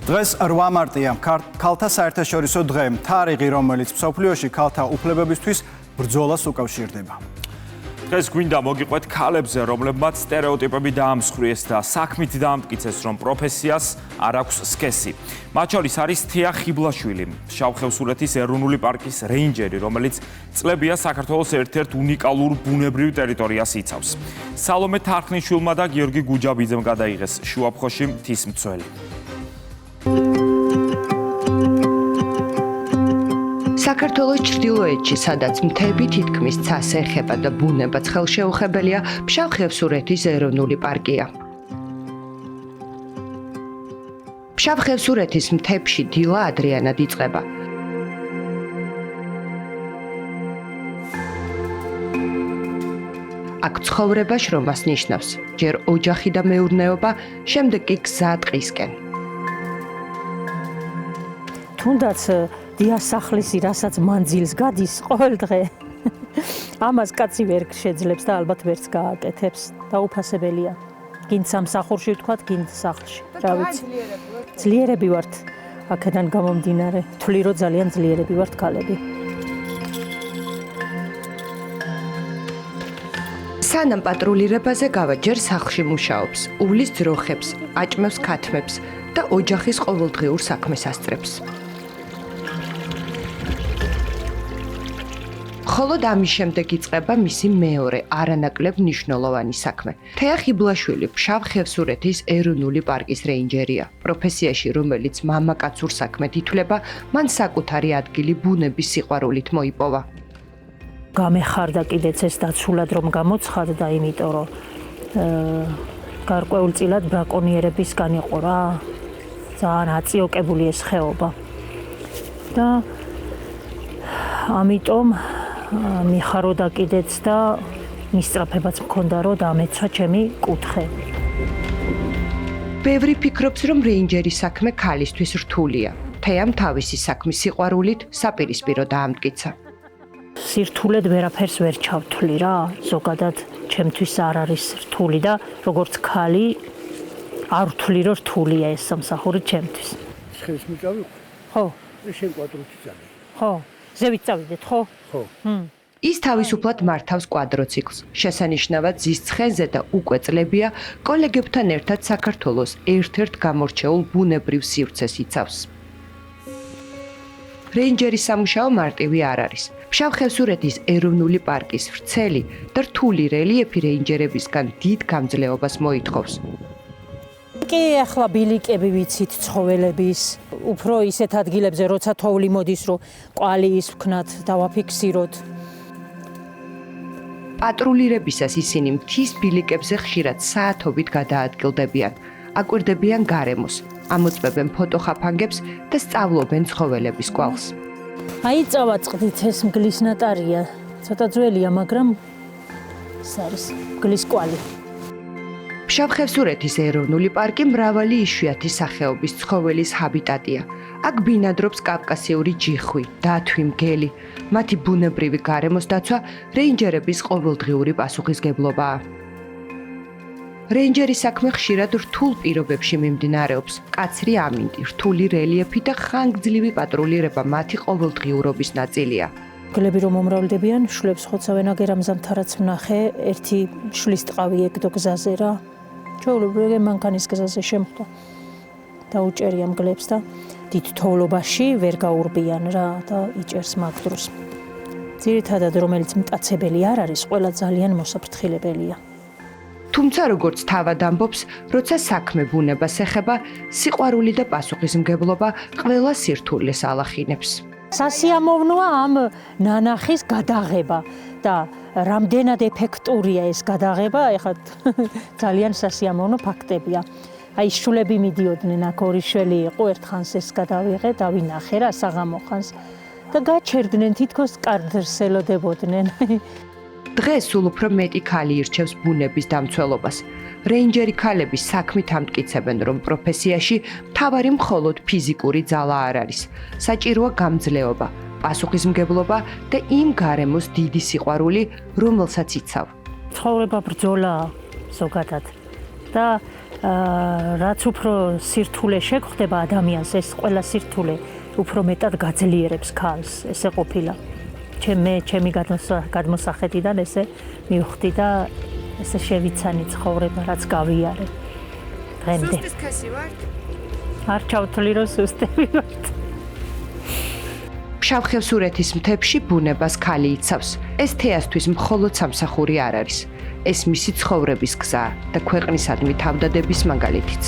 დღეს 8 მარტია, ქალთა საერთაშორისო დღე, თარიღი, რომელიც მსოფლიოში ქალთა უფლებებისთვის ბრძოლას უკავშირდება. დღეს გვინდა მოგიყვეთ ქალებზე, რომლებმაც სტერეოტიპები დაამსხვრიეს და საქმით დაამტკიცეს, რომ პროფესიას არ აქვს სქესი. მათ შორის არის თია ხიბლაშვილი, შავხევსურეთის ეროვნული პარკის რეინჯერი, რომელიც წლებია საქართველოს ერთ-ერთ უნიკალურ ბუნებრივ ტერიტორიას იცავს. სალომე თარხნიშვილმა და გიორგი გუჯაბიძემ გადაიღეს შუაფხოში მთის მცველი. საქართველოს ჩრდილოეთში, სადაც მთები თითქმის ცას ეხება და ბუნებაც ხელშეუხებელია, ფშავ-ხევსურეთის ეროვნული პარკია. ფშავ-ხევსურეთის მთებში დილა ადრიანად იწყება. აქ ცხოვრება შრომას ნიშნავს, ჯერ ოჯახი და მეურნეობა, შემდეგ კი გზა ტყისკენ. თუნდაც დიასახლისი, რასაც მანძილს გადის ყოველ დღე. ამას კაცი ვერ შეძლებს და ალბათ ვერც გააკეთებს. დაუფასებელია. გინდ სამსახურში ვთქვათ, გინდ სახლში. რა ვიცი. ძლიერები ვართ აქედან გამომდინარე. თვლი რომ ძალიან ძლიერები ვართ ქალები. სანამ პატრულირებაზე გავა, ჯერ სახლში მუშაობს, უვლის ძროხებს, აჭმევს ქათმებს და ოჯახის ყოველდღიურ საქმეს ასწრებს. ხოლოდ ამის შემდეგ იწყება მისი მეორე, არანაკლებ მნიშვნელოვანი საქმე. თეა ხიბლაშვილი ფშავ-ხევსურეთის ეროვნული პარკის რეინჯერია. პროფესიაში, რომელიც მამაკაცურ საქმედ ითვლება, მან საკუთარი ადგილი ბუნების სიყვარულით მოიპოვა. გამეხარდა კიდეც ეს დაცულად რომ გამოცხადდა, იმიტომ რომ გარკვეულწილად ბრაკონიერებისგან იყო რა. ძალიან აწიოკებული ეს ხეობა. და ამიტომ მიხაროდა კიდეც და მისწრაფებაც მქონდა რომ დამეცვა ჩემი კუთხე. ბევრი ფიქრობს რომ რეინჯერის საქმე ქალისთვის რთულია. თეამ თავისი საქმის სიყვარულით საპირისპირო დაამტკიცა. სირთულედ ვერაფერს ვერ ჩავთვლი რა. ზოგადად ჩემთვის არ არის რთული და როგორც ქალი არ ვთვლი რომ რთულია ეს სამსახური ჩემთვის. ხეს მიწავი? ხო. შენ კვადროთი წავი. ხო. ზევით წავიდეთ, ხო? ხო. ის თავისუფლად მართავს კვადროციკლს. შესანიშნავად ზის ცხენზე და უკვე წლებია კოლეგებთან ერთად საქართველოს ერთ-ერთ გამორჩეულ ბუნებრივ სივრცეს იცავს. რეინჯერის სამუშაო მარტივი არ არის. ფშავ-ხევსურეთის ეროვნული პარკის ვრცელი და რთული რელიეფი რეინჯერებისგან დიდ გამძლეობას მოითხოვს. კი, ახლა ბილიკები ვიცით ცხოველების, უფრო ისეთ ადგილებზე, როცა თოვლი მოდის, რომ ყვალი ის ვქნათ, დავაფიქსიროთ. პატრულირებისას ისინი მთის ბილიკებზე ხშირად საათობით გადაადგილდებიან, აკვირდებიან გარემოს, ამოწმებენ ფოტოხაფანგებს და სწავლობენ ცხოველების კვალს. აი წავაწყდით, ეს მგლის ნატარია, ცოტა ძველია, მაგრამ ეს არის მგლის კვალი. ფშავ-ხევსურეთის ეროვნული პარკი მრავალი იშვიათი სახეობის ცხოველის ჰაბიტატია. აქ ბინადრობს კავკასიური ჯიხვი, დათვი, მგელი. მათი ბუნებრივი გარემოს დაცვა რეინჯერების ყოველდღიური პასუხისგებლობაა. რეინჯერის საქმე ხშირად რთულ პირობებში მიმდინარეობს. მკაცრი ამინდი, რთული რელიეფი და ხანგრძლივი პატრულირება მათი ყოველდღიურობის ნაწილია. მგლები რომ მომრავლდებიან, შვილებს ხოცავენ, აგერამზამთა რაც ვნახე, ერთი შლის ტყავი ეკდო გზაზე რა. ჩვეულებრივ მანქანის გზაზე შემხვდა. დაუჭერია მგლებს და დიდ თოვლობაში ვერ გაურბიან რა და იჭერს მაგ დროს. ძირითადად რომელიც მტაცებელი არ არის, ყველა ძალიან მოსაფრთხილებელია. თუმცა როგორც თავად ამბობს, როცა საქმე ბუნებას ეხება, სიყვარული და პასუხისმგებლობა ყველა სირთულეს ალახინებს. სასიამოვნოა ამ ნანახის გადაღება და რამდენად ეფექტურია ეს გადაღება, ეხლა ძალიან სასიამოვნო ფაქტებია. აი შულები მიდიოდნენ, აქ ორი შველი იყო, ერთხანს ეს გადავიღე, დავინახე რა საღამო ხანს და გაჩერდნენ, თითქოს კარდს ელოდებოდნენ. დღეს სულ უფრო მეტი ქალი ირჩევს ბუნების დამცველობას. რეინჯერი ქალები საქმით ამტკიცებენ, რომ პროფესიაში მთავარი მხოლოდ ფიზიკური ძალა არ არის. საჭიროა გამძლეობა, პასუხისმგებლობა და იმ გარემოს დიდი სიყვარული, რომელსაც იცავ. ცხოვრება ბრძოლაა ზოგადად და რაც უფრო სირთულე შეგხვდება ადამიანს, ეს ყველა სირთულე უფრო მეტად გაძლიერებს ქალს, ესე ყოფილა. ჩემი გადმოსახედიდან ესე მივხვდი და ესე შევიცანი ცხოვრება, რაც გავიარე. დღემდე. სუსტის ქესი ვართ? არ ჩავთვლი რომ სუსტები ვართ. ფშავ-ხევსურეთის მთებში ბუნებას ქალი იცავს. ეს თეასთვის მხოლოდ სამსახური არ არის. ეს მისი ცხოვრების გზაა და ქვეყნისადმი თავდადების მაგალითიც.